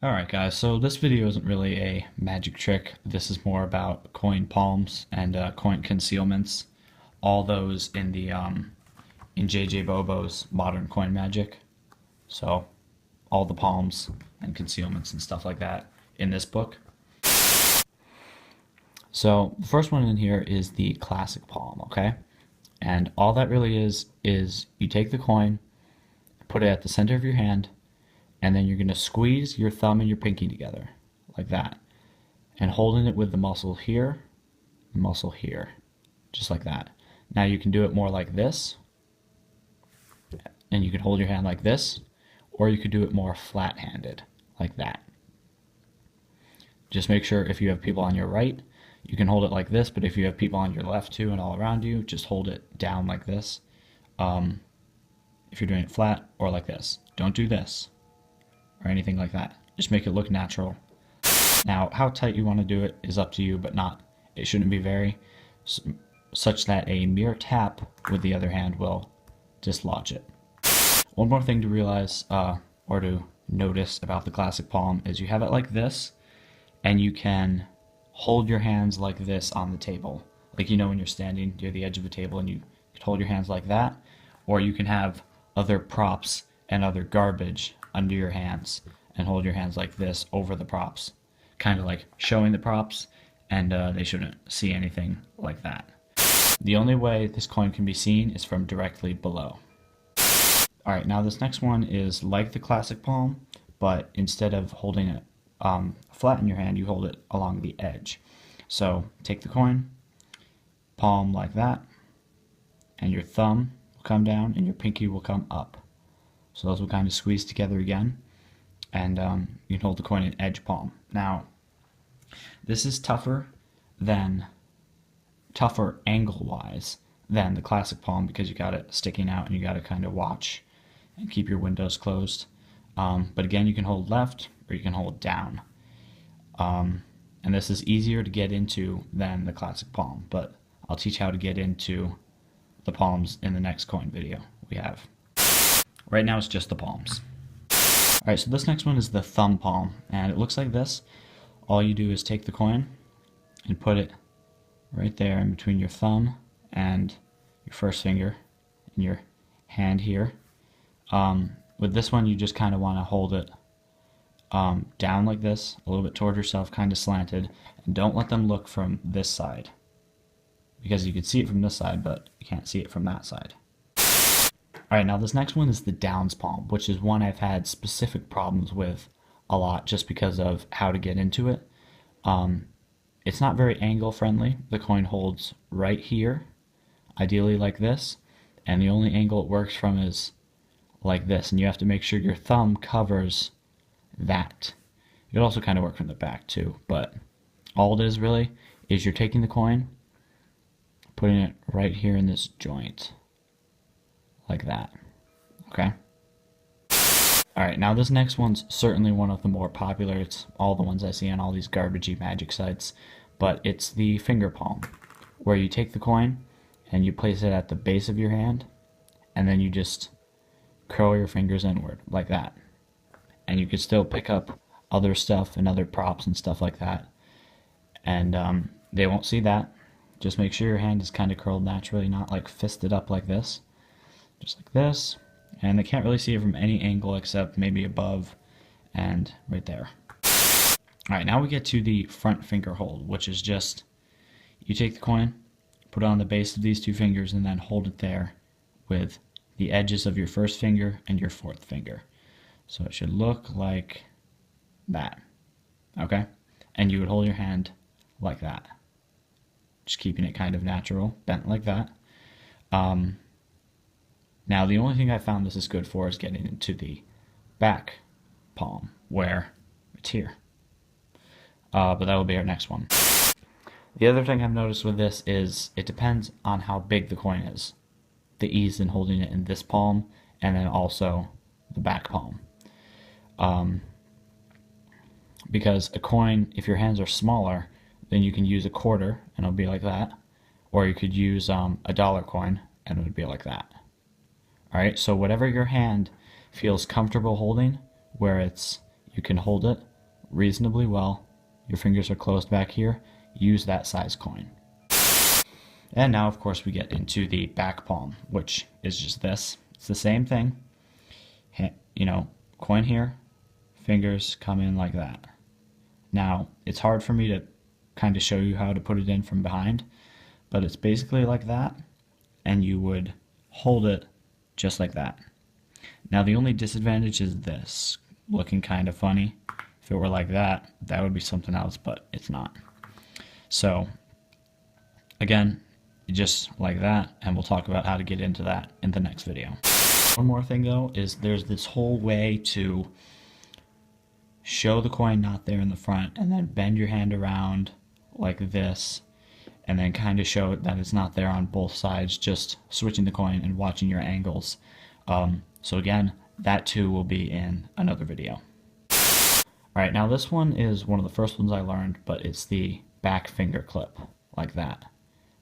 Alright guys, so this video isn't really a magic trick. This is more about coin palms and coin concealments. All those in the in JJ Bobo's Modern Coin Magic. So all the palms and concealments and stuff like that in this book. So the first one in here is the classic palm, okay? And all that really is you take the coin, put it at the center of your hand, and then you're going to squeeze your thumb and your pinky together like that, and holding it with the muscle here, just like that. Now you can do it more like this, and you can hold your hand like this, or you could do it more flat-handed like that. Just make sure if you have people on your right, you can hold it like this, but if you have people on your left too and all around you, just hold it down like this. If you're doing it flat, or like this. Don't do this or anything like that. Just make it look natural. Now, how tight you want to do it is up to you, but it shouldn't be very, such that a mere tap with the other hand will dislodge it. One more thing to realize, or to notice about the classic palm, is you have it like this, and you can hold your hands like this on the table. Like, you know, when you're standing near the edge of the table and you can hold your hands like that, or you can have other props and other garbage under your hands and hold your hands like this over the props, kind of like showing the props, and they shouldn't see anything like that. The only way this coin can be seen is from directly below. Alright, now this next one is like the classic palm, but instead of holding it flat in your hand, you hold it along the edge. So take the coin, palm like that, and your thumb will come down and your pinky will come up. So those will kind of squeeze together again, and you can hold the coin in edge palm. Now, this is tougher angle-wise than the classic palm, because you got it sticking out and you got to kind of watch and keep your windows closed. But again, you can hold left or you can hold down. And this is easier to get into than the classic palm, but I'll teach how to get into the palms in the next coin video we have. Right now it's just the palms. Alright, so this next one is the thumb palm, and it looks like this. All you do is take the coin and put it right there in between your thumb and your first finger in your hand here. With this one, you just kind of want to hold it down like this, a little bit toward yourself, kind of slanted, and don't let them look from this side, because you can see it from this side, but you can't see it from that side. Alright, now this next one is the downs palm, which is one I've had specific problems with a lot just because of how to get into it. It's not very angle friendly. The coin holds right here, ideally like this, and the only angle it works from is like this, and you have to make sure your thumb covers that. It could also kind of work from the back too, but all it is really is you're taking the coin, putting it right here in this joint like that. Okay? Alright, now this next one's certainly one of the more popular. It's all the ones I see on all these garbagey magic sites, but it's the finger palm, where you take the coin and you place it at the base of your hand, and then you just curl your fingers inward like that. And you can still pick up other stuff and other props and stuff like that, and they won't see that. Just make sure your hand is kind of curled naturally, not like fisted up like this. Just like this, and they can't really see it from any angle except maybe above and right there. Alright, now we get to the front finger hold, which is just, you take the coin, put it on the base of these two fingers, and then hold it there with the edges of your first finger and your fourth finger. So it should look like that, okay? And you would hold your hand like that, just keeping it kind of natural, bent like that. Now, the only thing I found this is good for is getting into the back palm, where it's here. But that will be our next one. The other thing I've noticed with this is it depends on how big the coin is. The ease in holding it in this palm, and then also the back palm. Because a coin, if your hands are smaller, then you can use a quarter, and it'll be like that. Or you could use a dollar coin, and it would be like that. Alright, so whatever your hand feels comfortable holding, where you can hold it reasonably well. Your fingers are closed back here. Use that size coin. And now, of course, we get into the back palm, which is just this. It's the same thing. Coin here, fingers come in like that. Now, it's hard for me to kind of show you how to put it in from behind, but it's basically like that, and you would hold it just like that. Now, the only disadvantage is this, looking kind of funny. If it were like that, that would be something else, but it's not. So, again, just like that, and we'll talk about how to get into that in the next video. One more thing though is there's this whole way to show the coin not there in the front and then bend your hand around like this and then kind of show it that it's not there on both sides, just switching the coin and watching your angles. So again, that too will be in another video. Alright, now this one is one of the first ones I learned, but it's the back finger clip, like that.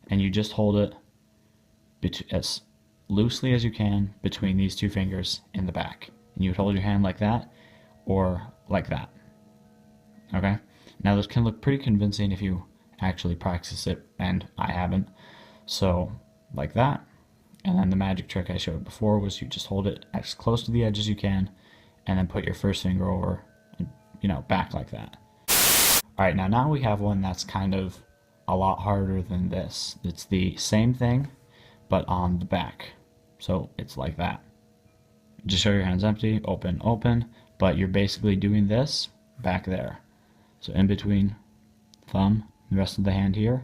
And you just hold it as loosely as you can between these two fingers in the back. And you would hold your hand like that, or like that. Okay? Now this can look pretty convincing if you actually practice it, and I haven't. So, like that. And then the magic trick I showed before was you just hold it as close to the edge as you can, and then put your first finger over, and, back like that. Alright, now we have one that's kind of a lot harder than this. It's the same thing, but on the back. So it's like that. Just show your hands empty, open, open, but you're basically doing this back there. So in between thumb, the rest of the hand here,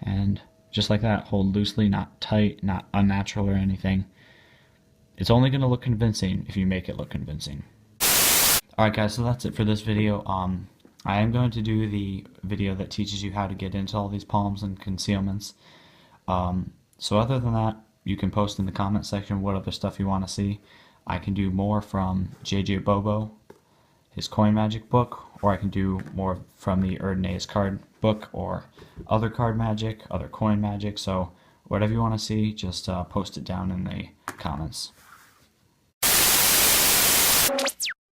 and just like that, hold loosely, not tight, not unnatural or anything. It's only going to look convincing if you make it look convincing. Alright guys, so that's it for this video. I am going to do the video that teaches you how to get into all these palms and concealments. So other than that, you can post in the comment section what other stuff you want to see. I can do more from JJ Bobo, his coin magic book, or I can do more from the Erdnase card book, or other card magic, other coin magic. So whatever you want to see, just post it down in the comments.